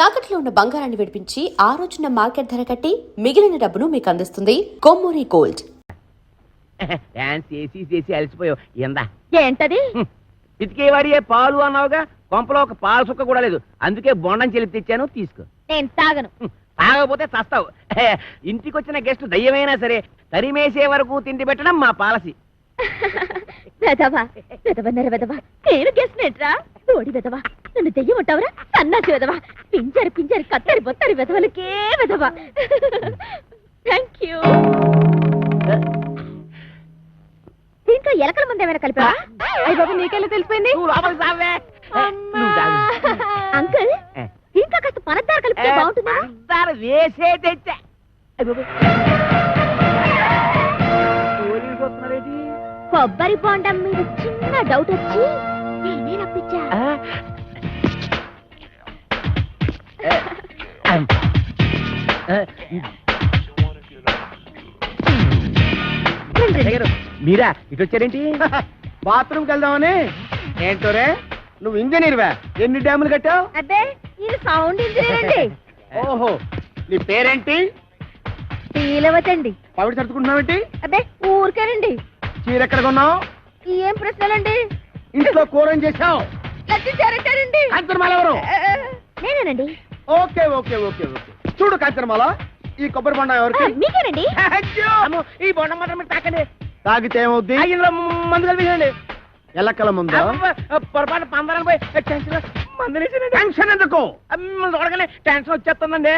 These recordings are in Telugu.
తాకట్లో ఉన్న బంగారాన్ని విడిపించి ఆ రోజున మార్కెట్ ధర కట్టి మిగిలిన డబ్బును మీకు అందిస్తుంది కొమ్మూరి గోల్డ్. అలసిపోయావు ఎందా ఏంటది? పితికేవాడియే పాలు అన్నావుగా, కొంపలో ఒక పాలు సుక్క కూడా లేదు. అందుకే బొండం చెల్లి తెచ్చాను, తీసుకో. నేను తాగను. తాగకపోతే చస్తావు. ఇంటికి వచ్చిన గెస్ట్ దయ్యమైనా సరే తరిమేసే వరకు తిండి పెట్టడం మా పాలసీ. వెదవా వెదవన్నర వెదవా, నేను గెస్ట్నేట్రా? ఓడి వెదవా, నన్ను దెయ్యం ఉంటావురా? సన్నాసి వెదవా, పింజరి పింజరి కత్తరి బొత్తరి వెదవలకే వెదవా. Thank you. దీంట్లో ఎలకల ముందు ఏమైనా కలిపా? అయ్య బాబు, నీకెలా తెలిసిపోయింది? అంకుల్, ఇంకా కాస్త పనద్దార కలిపితే బాగుంటుందా? వేసే తెచ్చా. కొబ్బరి బొండం మీద చిన్న డౌట్ వచ్చి నేనే రప్పించా. మీరా ఇటు వచ్చారేంటి? బాత్రూమ్కి వెళ్దామని. ఏంటోరే, నువ్వు ఇంజనీర్వా? ఎన్ని డ్యాములు కట్టావు? అబ్బే, ఇది సౌండ్ ఇంజనీర్ అండి. ఓహో, నీ పేరేంటి? శ్రీలవతండి. పవిడి సర్దుకుంటున్నావేంటి? అబ్బే, ఊరికేనండి. చీర ఎక్కడ కొన్నావు? ఏం ప్రశ్నలండి? ఇంట్లో కూర ఏం చేసావు? లచ్చారంటారండి. కాంచనమాల ఎవరు? నేనేనండి. Okay okay okay okay. చూడు కాంచనమాల, ఈ కొబ్బరి బొండం ఎవరికి? మీకేనండి. ఈ బొండం మాత్రం మీరు తాకండి. తాగితే ఏమవుద్ది? ఇందులో మందు కలిపేయండి. ఎల్లక్కల ముందు పొరపాటు పందరాలు పోయి టెన్షన్ ఎందుకు? చూడగానే టెన్షన్ వచ్చేస్తుందండి.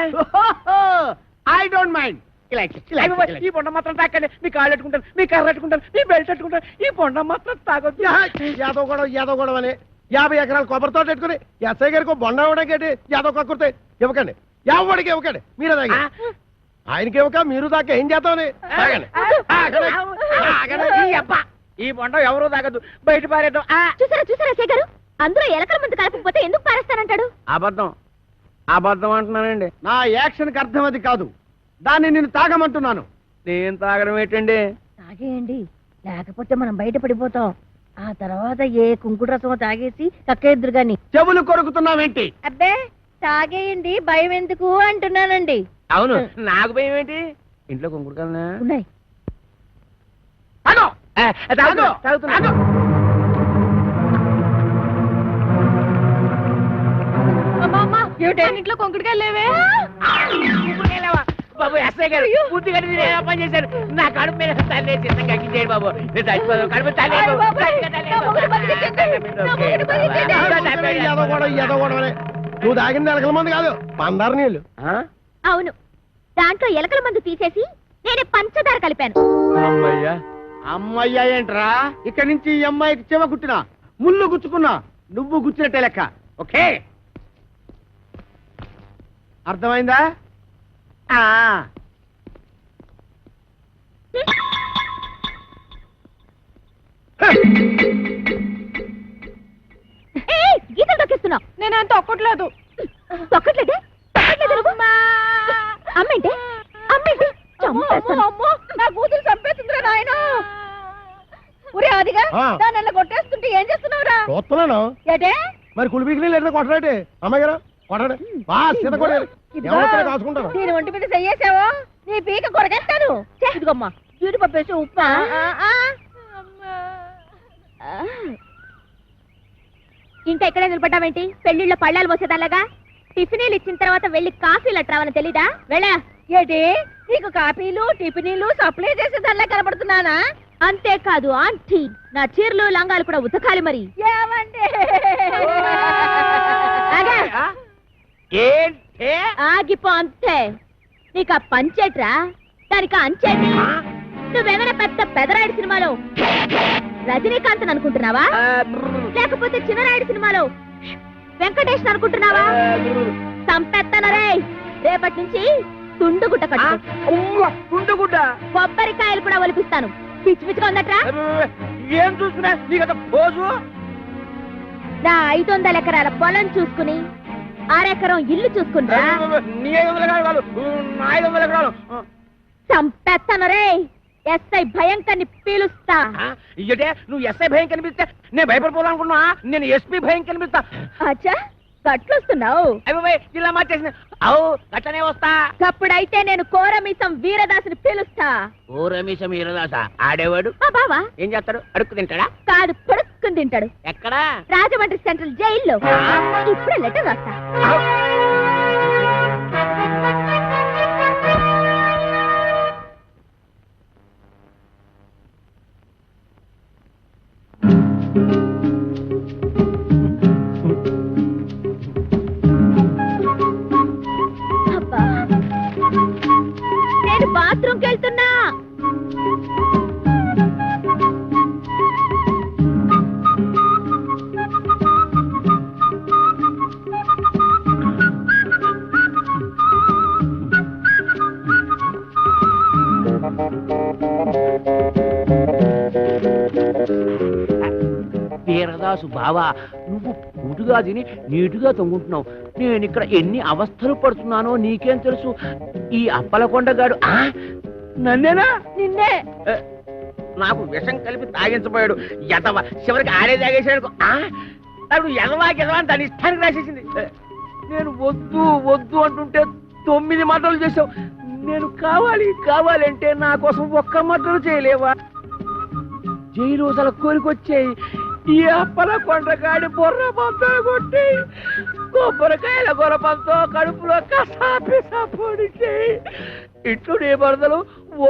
I don't mind. ఈ బొండం మాత్రం తాకండి. మీ కాళ్ళు పెట్టుకుంటాను, మీ కర్ర పెట్టుకుంటాను, మీ బెల్ట్ పెట్టుకుంటాను. ఈ బొండం మాత్రం తాగొద్దు. యాదవ్ గొడవ అని 50 ఎకరాలు కొబ్బరితో పెట్టుకుని ఎస్ఐ గారికి బొండ ఇవ్వడానికి యాదవ్ కక్కుర్తే ఇవ్వకండి. ఎవరికి ఇవ్వకండి, మీరే తాగి. ఆయనకి ఇవ్వక మీరు దాకా ఏం చేద్దామని. ఈ బొండం ఎవరు తాగద్దు, బయట పారేద్దాం. చూసారా చూసారా శేఖరు, అందరూ ఎలకల ముందు కలపకపోతే ఎందుకు పారేస్తానంటాడు? అబద్ధం అబద్ధం అంటున్నానండి. నా యాక్షన్కి అర్థం అది కాదు, దాన్ని నేను తాగమంటున్నాను. నేను తాగడం ఏంటండి? తాగేయండి, లేకపోతే మనం బయట పడిపోతాం. ఆ తర్వాత ఏ కుంకుడు రసమో తాగేసి కక్కేద్దరు గాని. చెవులు కొరుకుతున్నావేంటి? అబ్బే, తాగేయండి, భయం ఎందుకు అంటున్నానండి. అవును, నాకు భయం ఏంటి? ఇంట్లో కుంకుడు కన్నా ఉన్నాయి. ఇంట్లో కుంకుడుకాయలు లేవే? బాబు ఎస్ఐ గారు పూర్తి గడి పని చేశారు. నా కడుపు మీద తల్లి చిన్నగా ఎక్కించేయండి బాబు. నేను చచ్చిపోదాం. కడుపు తల్లి నువ్వు తాగింది ఎలకల మంది కాదు, పందారు నీళ్ళు. అవును, దాంట్లో ఎలకల మందు తీసేసి నేనే పంచదార కలిపాను. అమ్మయ్యా ఏంట్రా? ఇక్కడి నుంచి ఈ అమ్మాయికి చెవ కుట్టినా ముళ్ళు గుచ్చుకున్నా నువ్వు గుచ్చినట్టే లెక్క. ఓకే, అర్థమైందా? గీతలు తొక్కిస్తున్నావు. నేను అంత తొక్కట్లేదు. తొక్కట్లేదే? అమ్మేంటే అమ్మేంటి? నా కూతురు చంపేస్తుందిరా నాయన. ఒరే అదిగా, దాన్ని కొట్టేస్తుంటే ఏం చేస్తున్నావురా? చూస్తున్నాను. ఏటే మరి కులిపీకి లేదా కొట్టరాటే? అమ్మాయి గారు కొట్టడే, కాసుకుంటాను. నేను ఒంటి మీద చెయ్యేసావో నీ పీక కొరగేస్తాను. ఇదిగమ్మా, జీడిపప్పు వేసి ఉప్మా. ఇంకా ఎక్కడే నిలబడ్డావేంటి? పెళ్లిళ్ళ పళ్ళాలు పోసేదాలాగా. టిఫినీలు ఇచ్చిన తర్వాత వెళ్ళి కాఫీలు అట్రావని తెలీదా? వెళ్ళా. ఏంటి, నీకు కాఫీలు టిఫినీలు సప్లై చేసేదాల్లా కనబడుతున్నానా? అంతేకాదు ఆంటీ, నా చీరలు లంగాలు కూడా ఉతకాలి. మరి ఆగిపో, అంతే. నీకు ఆ పంచేట్రా, దానికి అంచేటి. నువ్వేమైనా పెద్ద పెదరాయుడు సినిమాలో రజనీకాంత్ అనుకుంటున్నావా? లేకపోతే చిన్నరాయుడు సినిమాలో వెంకటేష్ అనుకుంటున్నావా? చంపేస్తానరే. రేపటి నుంచి తుండుగుడ్డ కట్టు. తుండుగుడ్డ? కొబ్బరికాయలు కూడా ఒలిపిస్తాను. పిచ్చి పిచ్చిగా ఉందట్రా? ఏం చూస్తున్నా నీకు పోజు? నా 500 ఎకరాల పొలం చూసుకుని 6 ఎకరం ఇల్లు చూసుకుంటా. నీ 500 ఎకరాలు, నా 500 ఎకరాలు. చంపేస్తాను రే. ఎస్ఐ భయంకర్ని పీలుస్తా. ఇయ్యటే, నువ్వు ఎస్ఐ భయం కనిపిస్తే నేను భయపడిపోదానుకున్నా. నేను ఎస్పీ భయం కనిపిస్తా. అచ్చా, గట్లొస్తున్నావు అయ్య ఇలా మార్చేసిన అవు గట్టనే వస్తా. అప్పుడైతే నేను కోరమీసం వీరదాసుని పిలుస్తా. ఓ రమేశం ఈరదాస ఆడేవాడు మా బావా ఏం చేస్తాడు? అడుక్కు తింటాడా? కాదు పడుక్కుని తింటాడు. ఎక్కడా? రాజమండ్రి సెంట్రల్ జైల్లో. ఇప్పుడే లెటర్ రాస్తా. అబ్బా, నేను బాత్రూమ్కి వెళ్తున్నా. వీరదాసు బావా, నువ్వు పూటుగా తిని నీటుగా తొంగుంటున్నావు. నేను ఇక్కడ ఎన్ని అవస్థలు పడుతున్నానో నీకేం తెలుసు? ఈ అప్పలకొండగాడు నన్నేనా? నిన్నే. నాకు విషం కలిపి తాగించబోయాడు. ఎదవ చివరికి ఆడే తాగేసాడు. నాకు ఎదవా ఎదవా అని దాని ఇష్టానికి రాసేసింది. నేను వద్దు వద్దు అంటుంటే 9 మాటలు చేసావు. నేను కావాలి కావాలంటే నా కోసం ఒక్క మాటలు చేయలేవా? జైలు రోజుల కోరికొచ్చాయి. ఈ అప్పల కొండగాడి బొర్ర పంతో కొట్టి కొబ్బరికాయల గొరపంతో కడుపులో కసాపిసా పొడిచాయి. ఇట్లు నీ బరదలు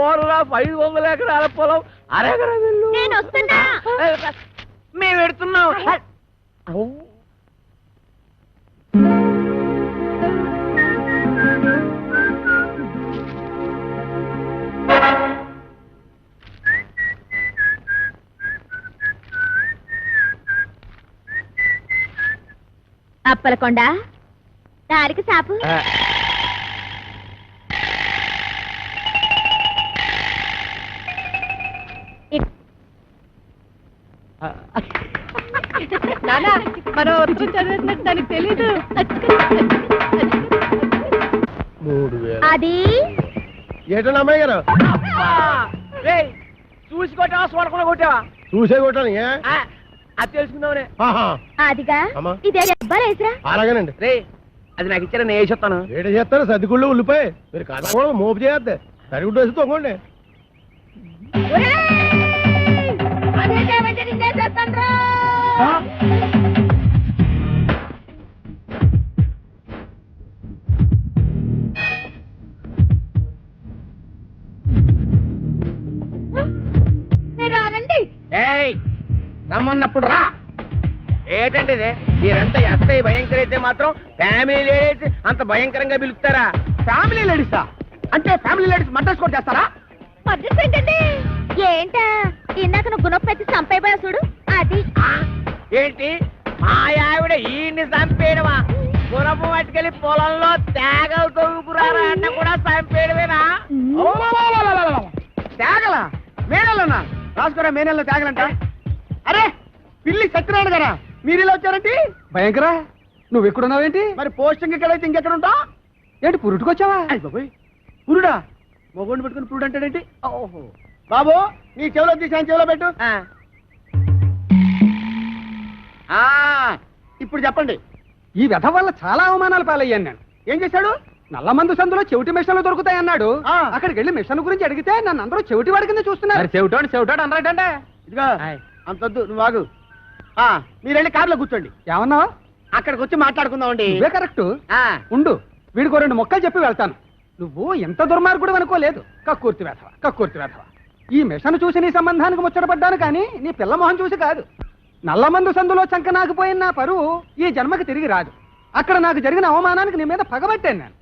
ఓరలా 500 ఎకరాల పొలం అరగర వెళ్ళు. నేను వస్తున్నా. మేము పెడుతున్నాం. అప్పలకొండ దారికి సాపు. మనం చదివినట్టు దానికి తెలీదు. 3000. అది ఏటన్నా అమ్మాయి గారు చూసి కొట్టావా చూడకుండా కొట్టావా? చూసే కొట్టాను. ఏ అది తెలుసుకుందామనే. ఆహా, అదిగా అమ్మా. ఇదే అబ్బాయిరా. అలాగేనండి. రే అది నాకు ఇచ్చారా, నేను వేసేస్తాను. ఏట చేస్తారు? సర్దిగుళ్ళు ఉల్లిపాయ మీరు కాదు కూడా మోపు చేయొద్దు. సరిగుడ్డు వేసి తొంగండి. రానండి. రమ్మన్నప్పుడు రా. ఏంటంటే ఇది? మీరంతా ఎస్ఐ భయంకర అయితే మాత్రం ఫ్యామిలీ లేడీస్ అంత భయంకరంగా పిలుస్తారా? ఫ్యామిలీ లేడీసా? అంటే ఫ్యామిలీ లేడీస్ మర్డర్స్ కూడా చేస్తారా? పద్ధతి ఏంటండి? ఏంటా ఇందాక నువ్వు గుణపెట్టి చంపైపోయా చూడు అది. ఏంటి మా ఆవిడ ఈయన్ని చంపేయడమా? గురపు పట్టుకెళ్ళి పొలంలో తేగలు తొంగుకురారా అన్న కూడా చంపేయడమేనా? తేగల మేనల్లనా? రాసుకోరా మేనల్లో తేగలంట. అరే పిల్లి సత్యనారాయణ గారా, మీరు ఇలా వచ్చారంటే? భయంకరా, నువ్వు ఎక్కడున్నావేంటి? మరి పోస్టింగ్ ఎక్కడైతే ఇంకెక్కడ ఉంటావు? ఏంటి పురుటుకొచ్చావా? పురుడా? మొగోడిని పెట్టుకుని పురుడు అంటాడేంటి? ఓహో బాబు, నీ చెవిలో తీసాను, చెవిలో పెట్టు. ఇప్పుడు చెప్పండి. ఈ వ్యధ వల్ల చాలా అవమానాలు పాలయ్యాను నేను. ఏం చేశాడు? నల్లమందు సందులో చెవిటి మిషన్లు దొరుకుతాయన్నాడు. అక్కడికి వెళ్ళి మిషన్ గురించి అడిగితే నన్ను అందరూ చెవిటి వాడి కింద చూస్తున్నారు. చెవిటోడు చెవిటోడు అన్నారంటే. ఇదిగో అంతొద్దు, నువ్వు ఆగు. మీరు వెళ్ళి కార్లో కూర్చోండి. ఏమన్నావు? అక్కడికి వచ్చి మాట్లాడుకుందామండి. ఇవే కరెక్ట్. ఉండు, వీడికో 2 మొక్కలు చెప్పి వెళ్తాను. నువ్వు ఎంత దుర్మార్గుడు అనుకోలేదు. కక్కుర్తి వేధవ, కక్కుర్తి వేధవ. ఈ మిషన్ చూసి నీ సంబంధానికి ముచ్చటపడ్డాను కానీ నీ పిల్ల మొహం చూసి కాదు. నల్లమందు సందులో చంకనాకపోయిన నా పరువు ఈ జన్మకి తిరిగి రాదు. అక్కడ నాకు జరిగిన అవమానానికి నీ మీద పగబట్టాను నేను.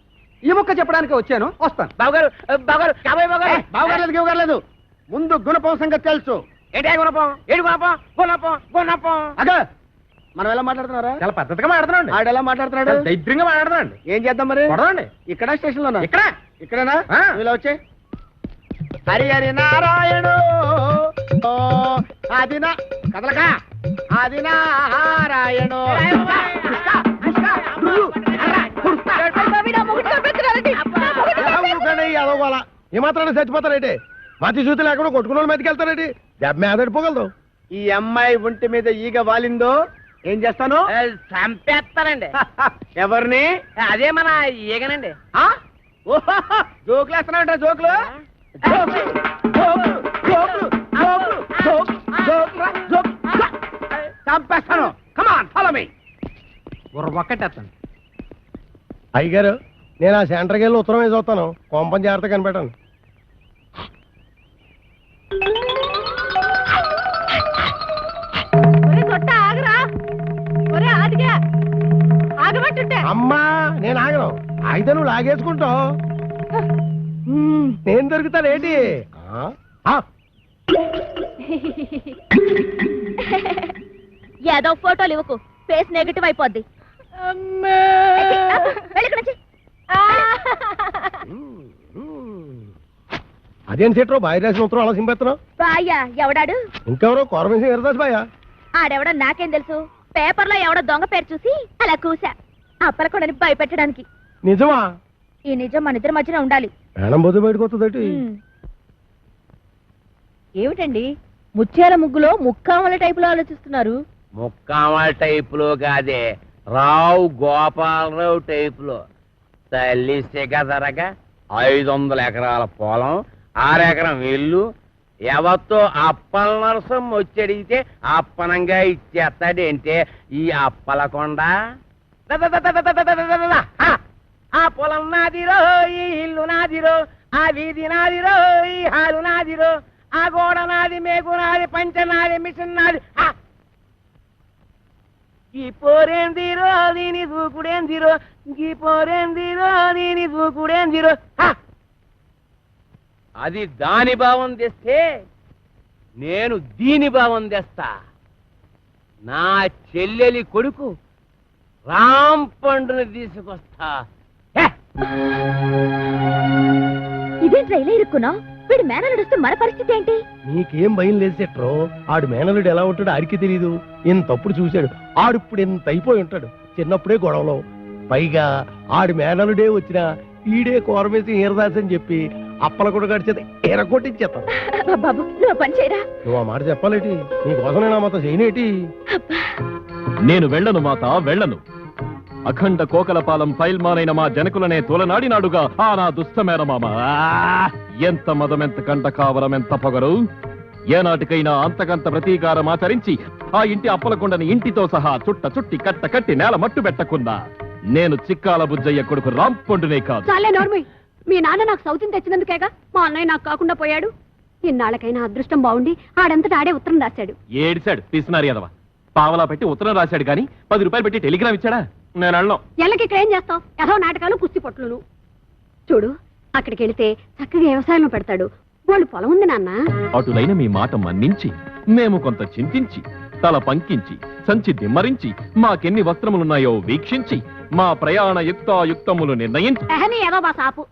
ఈ ముక్క చెప్పడానికి వచ్చాను, వస్తాను. బావగారు, బావగారు, కాబోయే బావగారు. బావగారు గివగారు ముందు గుణపం సంగతి తెలుసు. ఏంటి గుణపం? ఏడు గుణపం? గుణపం, గుణపం. అగా మనం ఎలా మాట్లాడుతున్నారా? చాలా పద్ధతిగా మాట్లాడుతున్నాడు. ఆడు ఎలా మాట్లాడుతున్నాడు? దైద్యంగా మాట్లాడుతున్నాడు. ఏం చేద్దాం మరి? కొడదండి. ఇక్కడ స్టేషన్ లోనా? ఇక్కడ ఇక్కడేనా? ఆ. ఇలా వచ్చే హరి హరి నారాయణు ఆదిన కదలక ఆది నారాయణు. అదోగోలా ఏమాత్రాన్ని చచ్చిపోతారేంటి? మతి చూతులు ఎక్కడో కొట్టుకున్న వాళ్ళ మీదకి వెళ్తారేంటి? దెబ్బ మీద పోగలదు. ఈ అమ్మాయి ఒంటి మీద ఈగ వాలిందో ఏం చేస్తాను? చంపేస్తానండి. ఎవరిని? అదే మన ఈగనండి. జోకులు వేస్తున్నావు జోకులు చంపేస్తాను. Come on follow me. ఒక్కటేస్తాను. అయ్యగారు నేను ఆ సెంటర్కి వెళ్ళి ఉత్తరం వేసి వస్తాను. కొంపని జాగ్రత్త కనిపెట్టాను. ఆగరా ఒరే ఆదిగా ఆగబట్టుంటే అమ్మా నేను ఆగను. అయితే నువ్వు లాగేసుకుంటావు. నేను దొరుకుతానేంటి? ఏదో ఫోటోలు ఇవ్వకు, ఫేస్ నెగటివ్ అయిపోద్ది. అదేం సీట్రో బాయ్ రాసిన ఉత్తరం అలా సింపేస్తున్నావు? బాయ్యా ఎవడాడు? ఇంకెవరో కోరమేసి ఎరదాస్ బాయా. ఆడెవడో నాకేం తెలుసు. పేపర్లో ఎవడో దొంగ పేరు చూసి అలా కూసా అప్పలకొడని భయపెట్టడానికి. నిజమా? ఈ నిజం మన ఇద్దరి మధ్యన ఉండాలి. మేడం బొద్దు బయటకు వస్తుందటి. ఏమిటండి ముత్యాల ముగ్గులో ముక్కామల టైపులో ఆలోచిస్తున్నారు? ముక్కామల టైపులో కాదే, రావు గోపాలరావు టైపులో. తల్లి సిగదరగా 500 ఎకరాల పొలం, 6 ఎకరం ఇల్లు. ఎవరితో అప్పల నరసం వచ్చడిగితే అప్పనంగా ఇచ్చేస్తాడంటే ఈ అప్పలకొండ. ఆ పొలం నాదిరో, ఈ ఇల్లు నాదిరో, ఆ వీధి నాదిరో, ఈ హాలు నాదిరో, ఆ గోడ నాది, మేకు నాది, పంచ నాది, మిషన్ నాది. ఈ పోరేందిరో దీని దూకుడేందిరో, ఈ పోరేందిరో దీని దూకుడేందిరో. అది దాని భావం తెస్తే నేను దీని భావం తెస్తా. నా చెల్లెలి కొడుకు రామ్ పండుని తీసుకొస్తా. ఇదేంట్రా ఇలా ఇరుక్కున్నావు? వీడు మేనలుడు వస్తే మన పరిస్థితి ఏంటి? నీకేం భయం లేదు సెట్రో. ఆడు మేనలుడు ఎలా ఉంటాడో ఆడికి తెలీదు. ఇంతప్పుడు చూశాడు. ఆడిప్పుడు ఇంత అయిపోయి ఉంటాడు. చిన్నప్పుడే గొడవలో. పైగా ఆడి మేనలుడే వచ్చినా ఈడే కోరమేసి ఈరదాస్ అని చెప్పి అప్పల కూడా గడిచేది ఎరగొట్టించేస్తాను. బాబు నువ్వు పని చేయరా. నువ్వు ఆ మాట చెప్పాలేటి? నీకోసం నేను ఆ మాత చేయనేటి? నేను వెళ్ళను మాత, వెళ్ళను. అఖండ కోకలపాలెం ఫైల్మానైన మా జనకులనే తోలనాడినాడుగా ఆ నా దుష్టమేనమామ. ఎంత మదమెంత కంట కావరం, ఎంత పొగరు. ఏనాటికైనా అంతకంత ప్రతీకారం ఆచరించి ఆ ఇంటి అప్పలకొండని ఇంటితో సహా చుట్టి కట్ట కట్టి నేల మట్టు పెట్టకుండా నేను చిక్కాల బుజ్జయ్య కొడుకు రాంపొండునే కాదు. చాలే నోర్మి. మీ నాన్న నాకు సౌతిని తెచ్చినందుకేగా మా అన్నయ్య నాకు కాకుండా పోయాడు. ఇన్నాళ్ళకైనా అదృష్టం బాగుండి ఆడంతటా ఆడే ఉత్తరం రాశాడు. ఏడిశాడు పిసినారి అదవా. పావలా పెట్టి ఉత్తరం రాశాడు గాని 10 రూపాయలు పెట్టి టెలిగ్రామ్ ఇచ్చాడా? నేను అన్నాం. ఎల్లకి ఇక్కడ ఏం చేస్తావు? ఏదో నాటకాలు కుస్తీ పొట్లును. చూడు అక్కడికి వెళితే చక్కగా వ్యవసాయంలో పెడతాడు. వాళ్ళు పొలం ఉంది నాన్న. అటులైన మీ మాట మన్నించి మేము కొంత చింతించి తల పంకించి సంచి దిమ్మరించి మాకెన్ని వస్త్రములున్నాయో వీక్షించి మా ప్రయాణ యుక్తాయుక్తములు నిర్ణయించి ఎహని ఏదో బా సాపు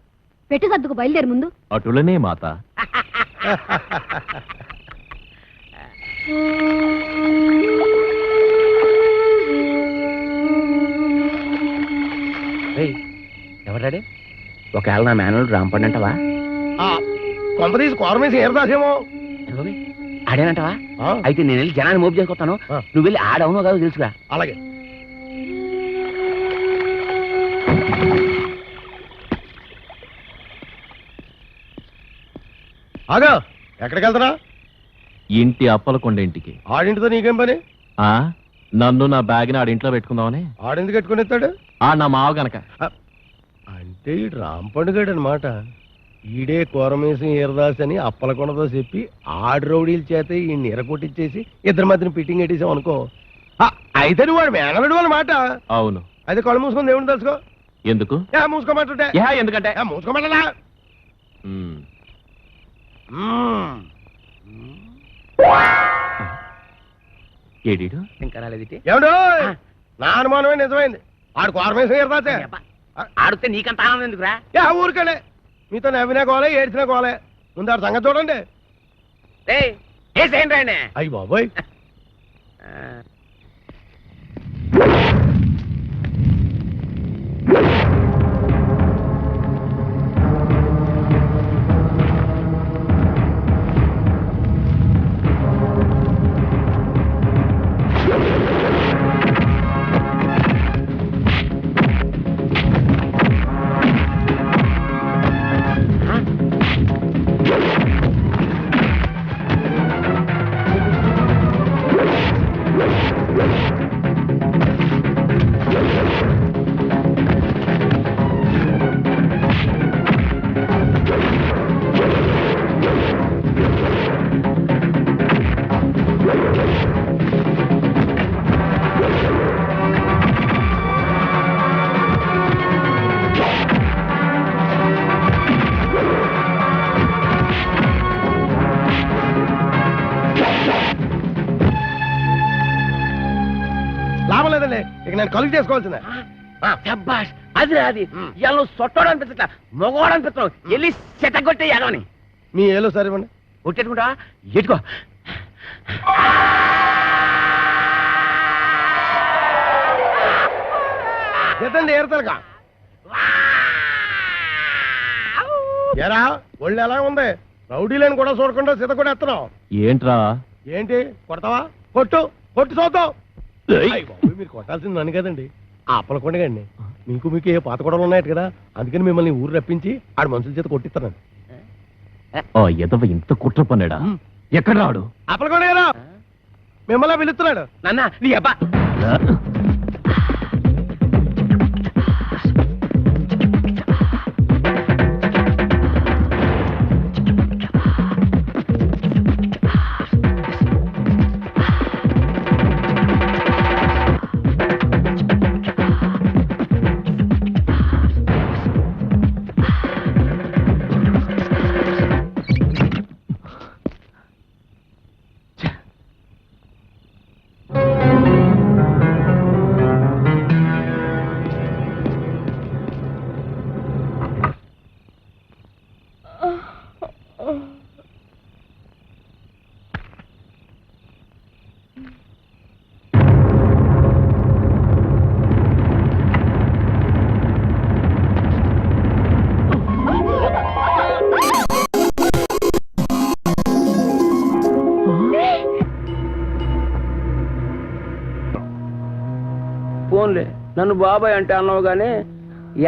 పెట్టి సర్దుకు బయలుదేరి ముందు. అటులనే మాత. ఎవడాడే? ఒకవేళ నా మేనలుడు రాంపండు అంటవా? కొంపదీసి కోరమేసి ఈరదాసేమో. ఆడేనంటవా? అయితే నేను వెళ్ళి జనాన్ని మోపు చేసుకొస్తాను. నువ్వు వెళ్ళి ఆడవునో కాదు తెలుసురా. అలాగే. ఆగా ఎక్కడికి వెళ్తున్నా? ఇంటి అప్పలకొండ ఇంటికి. ఆడింటితో నీకేం పని? ఆ నన్ను నా బ్యాగ్ ని ఆడింట్లో పెట్టుకుందామని. ఆడెందుకు కట్టుకుని ఎత్తాడు? నా మావ గనక. అంటే ఈ రాంపండుగాడు అనమాట. ఈడే కోరమేసి ఈరదాస్ అని అప్పలకొండతో చెప్పి ఆడు రౌడీల చేత ఈ ఎరగొట్టించేసి ఇద్దరి మధ్యన ఫిట్టింగ్ పెట్టేసాం అనుకో. అయితే నువ్వు వాడు మేనలుడు అనమాట. అవును. అయితే కళ్ళు మూసుకొని దేవుని తెలుసుకో. ఎందుకు? మూసుకోమంటుంటే ఎందుకంటే మూసుకోమంటలా. ఏడీడు ఇంకా రాలేదిటి? ఏమిటో నా అనుమానమే నిజమైంది. ఆడు కోరమేసి ఈరదాసే. ఆడితే నీకంత ఆనందం ఎందుకురా? ఊరికలే మీతో నవ్వినా కోలే ఏడ్చినా కోలే. ముందు ఆడు సంగతి చూడండి. రండి. అయ్యి బాబోయ్. కలుగు చేసుకోవాల్సిందే. శబ్బాష్ అది అది ఇవాళ నువ్వు సొట్టోడు అనిపించట్లా మగవాడు అనిపిస్తున్నావు వెళ్ళి చెట్టగొట్టే ఎగవని మీ ఏలో సరే ఇవ్వండి. కొట్టేట్టుకుంటా ఎట్టుకో ఎత్తండి ఏరుతారుగా. ఎరా ఒళ్ళు ఎలా ఉంది? రౌడీలను కూడా చూడకుండా సీత కూడా ఎత్తనావు ఏంట్రా? ఏంటి కొడతావా? కొట్టు కొట్టు చూద్దాం. అయ్ బాబోయ్, మీరు కొట్టాల్సింది నన్ను కదండి, ఆ అప్పలకొండగండి. మీకు ఏ పాత గొడవలు ఉన్నాయట కదా, అందుకని మిమ్మల్ని ఊరు రప్పించి ఆడు మనుషుల చేత కొట్టిస్తాను. ఆ ఎదవ ఇంత కుట్ర పన్నాడా? ఎక్కడ రాడు? అప్పలకొండగారా మిమ్మల్ని పిలుస్తున్నాడు. నాన్న నీ అబ్బా ఫోన్లే నన్ను బాబాయ్ అంటే అన్నావు గానీ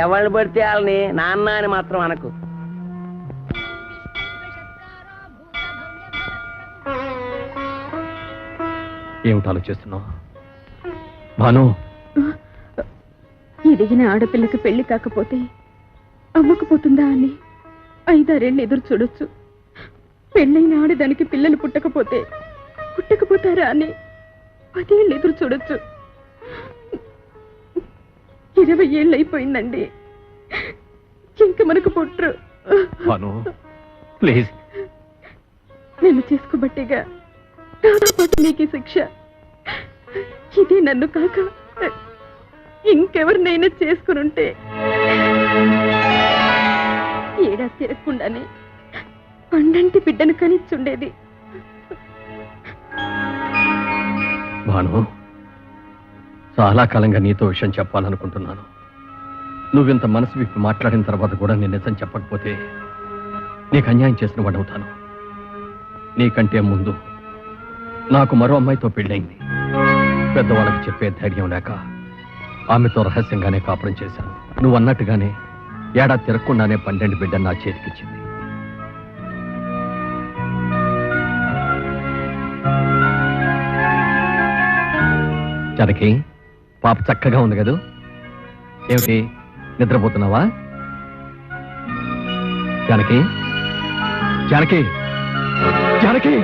ఎవరిని పడితే వాళ్ళని నాన్న అని మాత్రం అనకు. ఏమిటి ఆలోచిస్తున్నావు భాను? ఎదిగిన ఆడపిల్లకి పెళ్లి కాకపోతే అమ్మకపోతుందా అని 5-6 ఏళ్ళు ఎదురు చూడొచ్చు. పెళ్ళైన ఆడదానికి పిల్లలు పుట్టకపోతారా అని 10 ఏళ్ళు ఎదురు చూడొచ్చు. 20 ఏళ్ళు అయిపోయిందండి, ఇంక మనకు పుట్టరు. భాను ప్లీజ్. నన్ను చేసుకోబట్టేగా నాతో పాటు నీకు శిక్ష. ఇదే నన్ను కాక ఇంకెవరినైనా చేసుకునుంటే ఏడాది తిరగకుండానే పండంటి బిడ్డను కనిచ్చుండేది. భాను, చాలా కాలంగా నీతో విషయం చెప్పాలనుకుంటున్నాను. నువ్వింత మనసు విప్పి మాట్లాడిన తర్వాత కూడా నేను నిజం చెప్పకపోతే నీకు అన్యాయం చేసిన వాడవుతాను. నీకంటే ముందు నాకు మరో అమ్మాయితో పెళ్ళయింది. పెద్దవాళ్ళకి చెప్పే ధైర్యం లేక ఆమెతో రహస్యంగానే కాపురం చేశాను. నువ్వు అన్నట్టుగానే ఏడాది తిరగకుండానే 12 బిడ్డను నా చేతికిచ్చింది. జనకి పాప చక్కగా ఉంది కదూ? ఏమిటి నిద్రపోతున్నావా? జానకి జానకి జానకి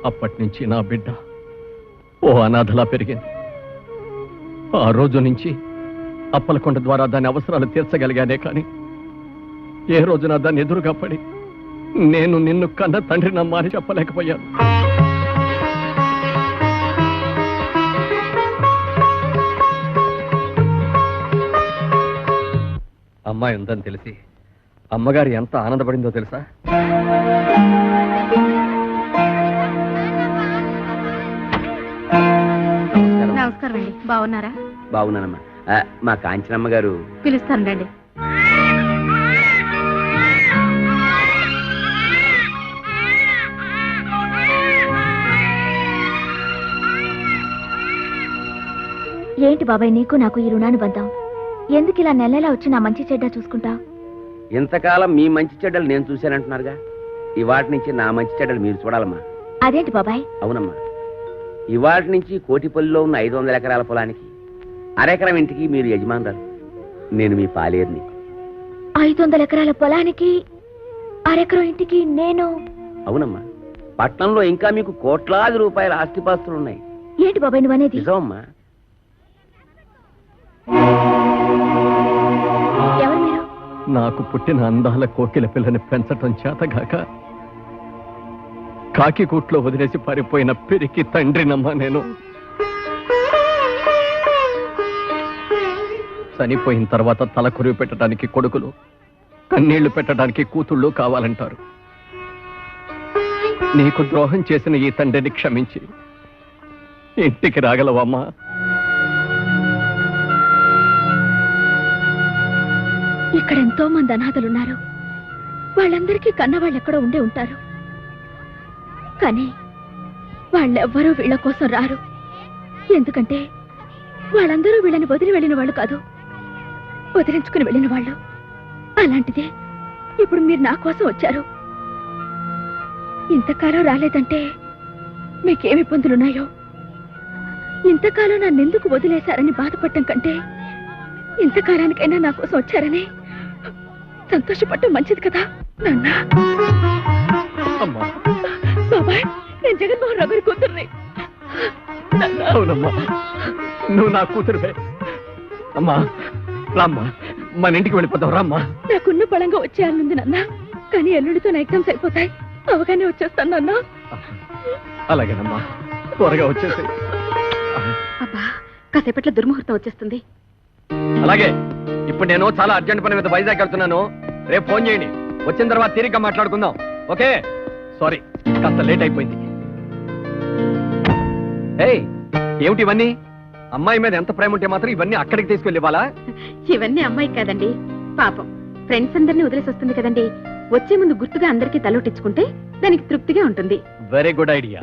అప్పటి నుంచి నా బిడ్డ ఓ అనాథలా పెరిగింది. ఆ రోజు నుంచి అప్పలకొండ ద్వారా దాని అవసరాలు తీర్చగలిగానే కానీ ఏ రోజున దాన్ని ఎదురుగా పడి నేను నిన్ను కన్న తండ్రి నమ్మా అని చెప్పలేకపోయాను. అమ్మాయి ఉందని తెలిసి అమ్మగారు ఎంత ఆనందపడిందో తెలుసా? నమస్కారం అండి, బాగున్నారా? బాగున్నానమ్మా. మా కాంచనమ్మ గారు పిలుస్తాను రండి. ఏంటి బాబాయ్ నీకు నాకు ఈ రుణానుబంధం? ఎందుకు ఇలా నెలలా వచ్చి నా మంచి చెడ్డ చూసుకుంటా? ఇంతకాలం మీ మంచి చెడ్డలు నేను చూశానంటున్నారుగా, ఇవాటి నుంచి నా మంచి చెడ్డలు మీరు చూడాలమ్మా. అదేంటి బాబాయ్? అవునమ్మా, ఇవాటి నుంచి కోటిపల్లిలో ఉన్న 500 ఎకరాల పొలానికి అరెకరం ఇంటికి మీరు యజమానురాలు, నేను మీ పాలేరుని. 500 ఎకరాల పొలానికి అరెకరం ఇంటికి నేను? అవునమ్మా, పట్నంలో ఇంకా మీకు కోట్లాది రూపాయల ఆస్తిపాస్తులున్నాయి. ఏంటి బాబాయ్ నువ్వు అనేది? నిజమమ్మా. ఎవరు మీరు? నాకు పుట్టిన అందాల కోకిల పిల్లని పెంచటం చేతగాక కాకి కూట్లో వదిలేసి పారిపోయిన పిరికి తండ్రినమ్మా నేను. చనిపోయిన తర్వాత తల కురివి పెట్టడానికి కొడుకులు, కన్నీళ్లు పెట్టడానికి కూతుళ్ళు కావాలంటారు. నీకు ద్రోహం చేసిన ఈ తండ్రిని క్షమించి ఇంటికి రాగలవమ్మా? ఇక్కడ ఎంతో మంది అనాథలున్నారు. వాళ్ళందరికీ కన్నవాళ్ళు ఎక్కడో ఉండే ఉంటారు. కానీ వాళ్ళెవ్వరూ వీళ్ళ కోసం రారు. ఎందుకంటే వాళ్ళందరూ వీళ్ళని వదిలి వెళ్ళిన వాళ్ళు కాదు, వదిలించుకుని వెళ్ళిన వాళ్ళు. అలాంటిదే ఇప్పుడు మీరు నా కోసం వచ్చారు. ఇంతకాలం రాలేదంటే మీకేమి ఇబ్బందులున్నాయో. ఇంతకాలం నన్నెందుకు వదిలేశారని బాధపడటం కంటే ఇంతకాలానికైనా నా కోసం వచ్చారని సంతోషపడటం మంచిది కదా నాన్న. బాబాయ్, నేను జగన్మోహన్ రావు గారి కూతుర్ని. అవునమ్మా, నువ్వు నా కూతురువే. అమ్మా రామ్మా, మన ఇంటికి వెళ్ళిపోతావు. రామ్మా. నాకున్న బలంగా వచ్చేయాలనుంది నాన్న, కానీ ఎల్లుడితో నా ఎగ్జామ్స్ అయిపోతాయి. అవగానే వచ్చేస్తాను నాన్న. అలాగేనమ్మా, త్వరగా వచ్చేసి. అబ్బా, కాసేపట్లో దుర్ముహూర్తం వచ్చేస్తుంది. అలాగే, ఇప్పుడు నేను చాలా అర్జెంట్ పని మీద వైజాగ్ వెళ్తున్నాను. రేపు ఫోన్ చేయండి. వచ్చిన తర్వాత తీరిగ్గా మాట్లాడుకుందాం. ఓకే? సారీ, కాస్త లేట్ అయిపోయింది. ఏయ్, ఏమిటి ఇవన్నీ? అమ్మాయి మీద ఎంత ప్రేమ ఉంటే మాత్రం ఇవన్నీ అక్కడికి తీసుకెళ్ళి ఇవ్వాలా? ఇవన్నీ అమ్మాయి కాదండి, పాపం. ఫ్రెండ్స్ అందరినీ వదిలేసి వస్తుంది కదండి. వచ్చే ముందు గుర్తుగా అందరికీ తలోటించుకుంటే దానికి తృప్తిగా ఉంటుంది. Very good idea.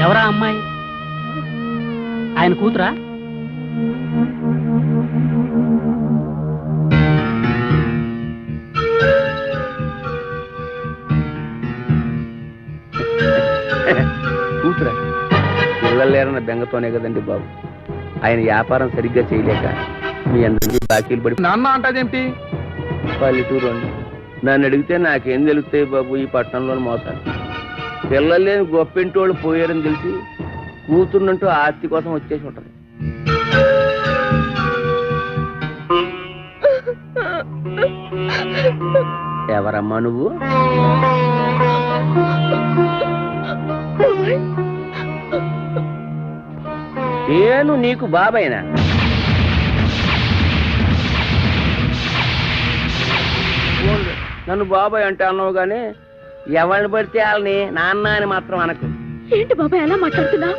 ఎవరా అమ్మాయి? ఆయన కూతురా? కూతురా? పిల్లలు లేరన్న బెంగతోనే కదండి బాబు. ఆయన వ్యాపారం సరిగ్గా చేయలేక మీ అందరికీ బాకీలు పడి నాన్న అంటాదేంటి? పల్లెటూరు అండి. నన్ను అడిగితే నాకేం తెలుస్తాయి బాబు ఈ పట్టణంలోని మోసాలు. పిల్లలు లేని గొప్పింటి వాళ్ళు పోయారని తెలిసి కూతురునంటూ ఆస్తి కోసం వచ్చేసి ఉంటది. ఎవరమ్మా నువ్వు? నేను నీకు బాబాయినా? నన్ను బాబాయ్ అంటే అన్నావు గానీ ఎవరిని పడితే వాళ్ళని నాన్న అని మాత్రం అనకు. ఏంటి బాబాయ్ ఎలా మాట్లాడుతున్నా?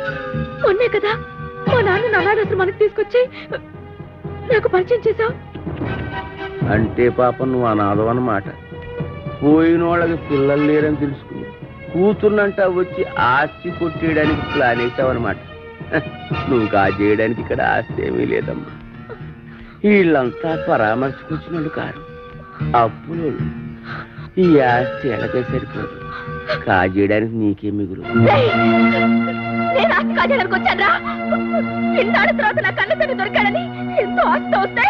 మొన్నే కదా మా నాన్న అనాథాశ్రమానికి తీసుకొచ్చి నాకు పరిచయం చేశావు. అంటే పాపం నువ్వు అనాథం అన్నమాట. పోయిన వాళ్ళకి పిల్లలు లేరని తెలుసుకుని కూతుర్నంటా వచ్చి ఆస్తి కొట్టేయడానికి ప్లాన్ వేసావన్నమాట. నువ్వు కాజేయడానికి ఇక్కడ ఆస్తి ఏమీ లేదమ్మా. వీళ్ళంతా పరామర్శకొచ్చినోళ్ళు కారు, అప్పులు. ఈ ఆస్తి ఎలాగే సరిపోదు. కాజేయడానికి నీకే మిగులు. నేను ఆస్తి కాజేయడానికి వచ్చారా? ఇన్నాళ్ళ తర్వాత నా కళ్ళ తను దొరికాడని ఎంతో ఆస్తి వస్తే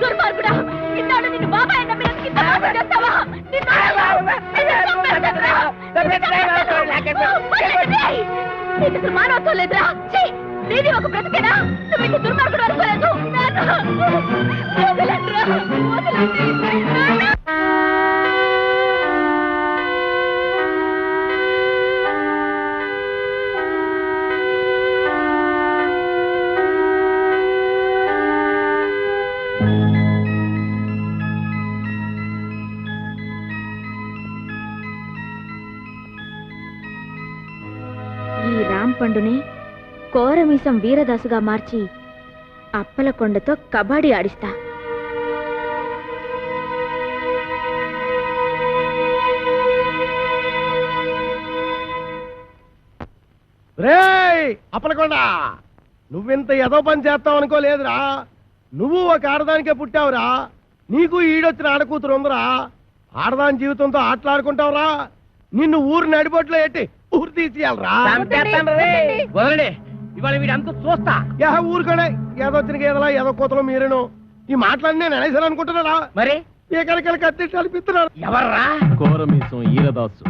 దుర్మార్గుడా, ఇన్నాళ్ళు నిన్ను బాబాయ్ నమ్మినందుకు ఇంత మోసం చేస్తావా? నీకు మానవత్వం లేదురా. నీది ఒక బ్రతికేనా? నువ్వు ఇంత దుర్మార్గుడు అనుకోలేదు. ఈ రాంపండుని కోరమీసం వీరదాసుగా మార్చి అప్పలకొండతో కబడ్డీ ఆడిస్తా. అప్పలకొండా నువ్వింత ఏదో పని చేస్తావు అనుకోలేదురా. నువ్వు ఒక ఆడదానికే పుట్టావురా. నీకు ఈడొచ్చిన ఆడకూతురు ఉందిరా. ఆడదాని జీవితంతో ఆటలాడుకుంటావురా. నిన్ను ఊరు నడిబొట్లో ఎట్టి ఊరు తీసేయాలరా. వదలండి, ఇవాళ వీడంతా చూస్తా. ఊరుకోడే ఏదో వచ్చిన గేదలా ఏదో కూతలు మీరేను. ఈ మాటలన్నీ నేను అనేసాను అనుకుంటున్నారా? మరి ఏకలకల కత్తి కల్పిస్తున్నారు. ఎవర్రా? కోరమీసం ఈరదాసు.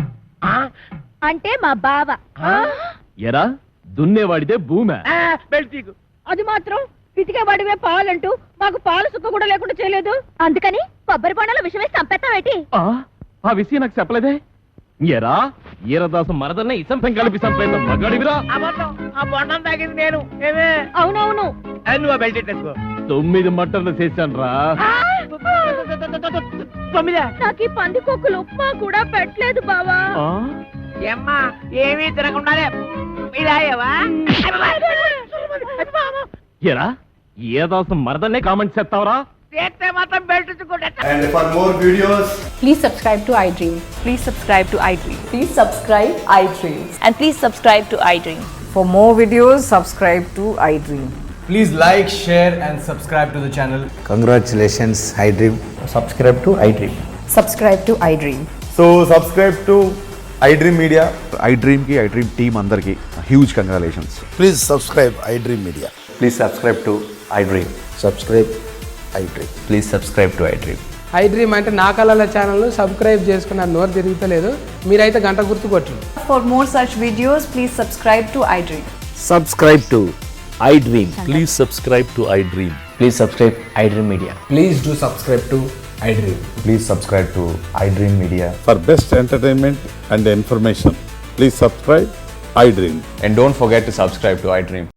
అంటే మా బావ. ఎరా దున్నేవాడిదే భూమి. బెల్టీకు అది మాత్రం పితికే వాడివే పాలంటూ మాకు పాలు సుక్క కూడా లేకుండా చేయలేదు. అందుకని కొబ్బరి బొండలో విషం వేసి చంపేస్తావేటి? ఆ విషయం నాకు చెప్పలేదే. ఎరా ఈరదాసు మరదల్ని ఇసంపం కలిపి చంపేంత మగాడివిరా. ఆ బొండం తాగింది నేను. ఏమే? అవునవును. నువ్వు బెల్ట్ ఎట్టేసుకో. 9 మటర్లు చేశాను రా. 9. నాకు ఈ పందికొక్కులు ఉప్మా కూడా పెట్టలేదు బావా. ఏమ్మా ఏమీ తినకుండానే ఇదాయవా? ఎరా ఈరదాసు మరదల్నే కామెంట్ చేస్తావరా? చేస్తే మాత్రం belt And for more videos, Please subscribe to iDream. Please subscribe to iDream. Please subscribe iDream. And please subscribe to iDream. For more videos, subscribe to iDream. please like, share and subscribe to the channel. Congratulations, iDream. Subscribe to iDream. Subscribe to iDream. So subscribe to iDream Media. iDream ki iDream team andarki huge congratulations. Please subscribe iDream Media. Please subscribe to iDream. Subscribe iDream. Please subscribe to iDream. iDream అంటే నా కళల ఛానల్ సబ్స్క్రైబ్ చేసుకున్న నోరు తిరుగుతలేదు. మీరైతే గంట గుర్తు కొట్టండి. For more such videos, please subscribe to iDream. Subscribe to iDream. Please subscribe to iDream. Please subscribe iDream Media. Please do subscribe to iDream. Please subscribe to iDream Media. For best entertainment and information, please subscribe iDream. And don't forget to subscribe to iDream.